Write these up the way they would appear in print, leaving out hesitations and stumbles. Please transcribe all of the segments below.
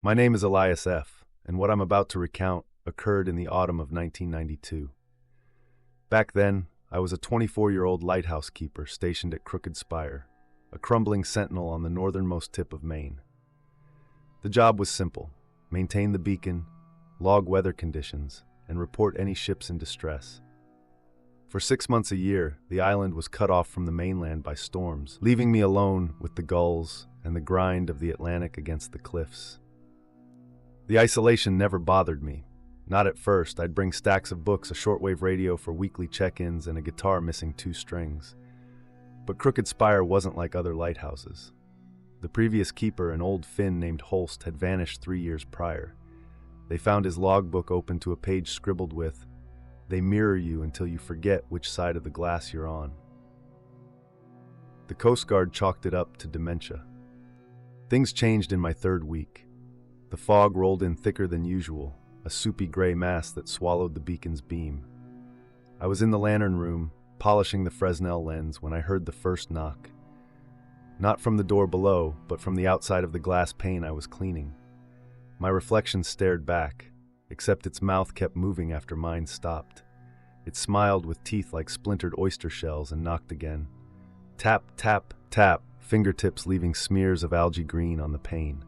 My name is Elias F., and what I'm about to recount occurred in the autumn of 1992. Back then, I was a 24-year-old lighthouse keeper stationed at Crooked Spire, a crumbling sentinel on the northernmost tip of Maine. The job was simple: maintain the beacon, log weather conditions, and report any ships in distress. For 6 months a year, the island was cut off from the mainland by storms, leaving me alone with the gulls and the grind of the Atlantic against the cliffs. The isolation never bothered me. Not at first. I'd bring stacks of books, a shortwave radio for weekly check-ins, and a guitar missing 2 strings. But Crooked Spire wasn't like other lighthouses. The previous keeper, an old Finn named Holst, had vanished 3 years prior. They found his logbook open to a page scribbled with, "They mirror you until you forget which side of the glass you're on." The Coast Guard chalked it up to dementia. Things changed in my 3rd week. The fog rolled in thicker than usual, a soupy gray mass that swallowed the beacon's beam. I was in the lantern room, polishing the Fresnel lens, when I heard the first knock. Not from the door below, but from the outside of the glass pane I was cleaning. My reflection stared back, except its mouth kept moving after mine stopped. It smiled with teeth like splintered oyster shells and knocked again. Tap, tap, tap, fingertips leaving smears of algae green on the pane.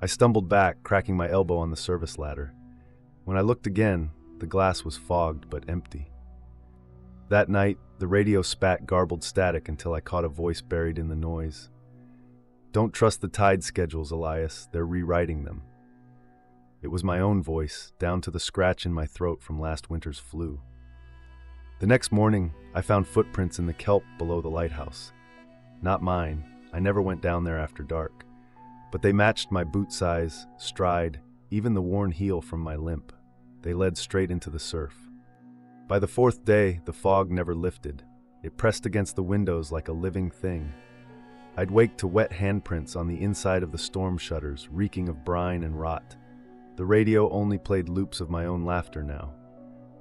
I stumbled back, cracking my elbow on the service ladder. When I looked again, the glass was fogged but empty. That night, the radio spat garbled static until I caught a voice buried in the noise. "Don't trust the tide schedules, Elias. They're rewriting them." It was my own voice, down to the scratch in my throat from last winter's flu. The next morning, I found footprints in the kelp below the lighthouse. Not mine. I never went down there after dark. But they matched my boot size, stride, even the worn heel from my limp. They led straight into the surf. By the 4th day, the fog never lifted. It pressed against the windows like a living thing. I'd wake to wet handprints on the inside of the storm shutters, reeking of brine and rot. The radio only played loops of my own laughter now.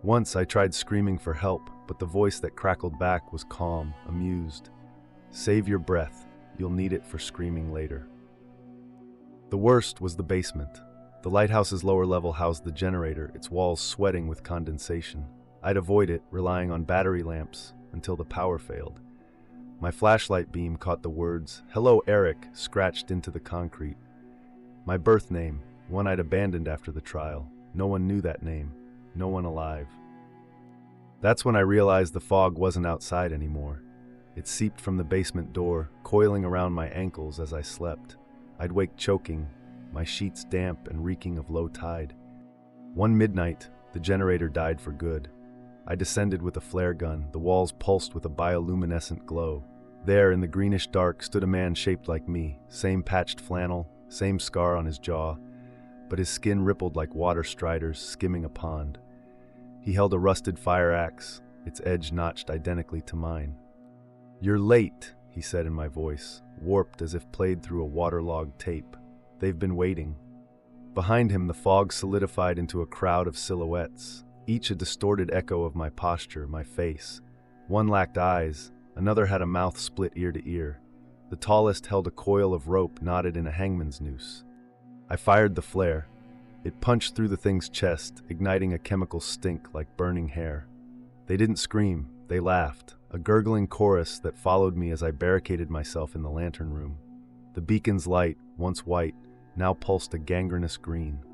Once I tried screaming for help, but the voice that crackled back was calm, amused. "Save your breath. You'll need it for screaming later." The worst was the basement. The lighthouse's lower level housed the generator, its walls sweating with condensation. I'd avoid it, relying on battery lamps, until the power failed. My flashlight beam caught the words, "Hello, Eric," scratched into the concrete. My birth name, one I'd abandoned after the trial. No one knew that name. No one alive. That's when I realized the fog wasn't outside anymore. It seeped from the basement door, coiling around my ankles as I slept. I'd wake choking, my sheets damp and reeking of low tide. One midnight, the generator died for good. I descended with a flare gun. The walls pulsed with a bioluminescent glow. There, in the greenish dark, stood a man shaped like me, same patched flannel, same scar on his jaw, but his skin rippled like water striders skimming a pond. He held a rusted fire axe, its edge notched identically to mine. "You're late," he said in my voice, warped as if played through a waterlogged tape. "They've been waiting." Behind him, the fog solidified into a crowd of silhouettes, each a distorted echo of my posture, my face. One lacked eyes, another had a mouth split ear to ear. The tallest held a coil of rope knotted in a hangman's noose. I fired the flare. It punched through the thing's chest, igniting a chemical stink like burning hair. They didn't scream, they laughed, a gurgling chorus that followed me as I barricaded myself in the lantern room. The beacon's light, once white, now pulsed a gangrenous green.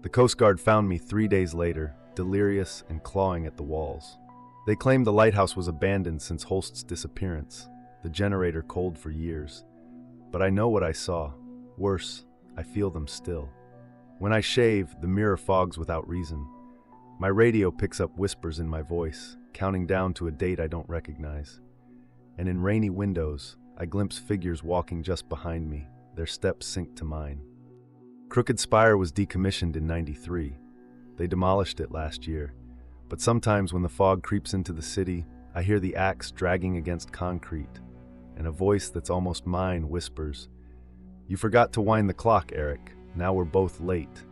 The Coast Guard found me 3 days later, delirious and clawing at the walls. They claimed the lighthouse was abandoned since Holst's disappearance, the generator cold for years. But I know what I saw. Worse, I feel them still. When I shave, the mirror fogs without reason. My radio picks up whispers in my voice, counting down to a date I don't recognize. And in rainy windows, I glimpse figures walking just behind me, their steps sink to mine. Crooked Spire was decommissioned in '93. They demolished it last year. But sometimes when the fog creeps into the city, I hear the axe dragging against concrete, and a voice that's almost mine whispers, "You forgot to wind the clock, Eric. Now we're both late."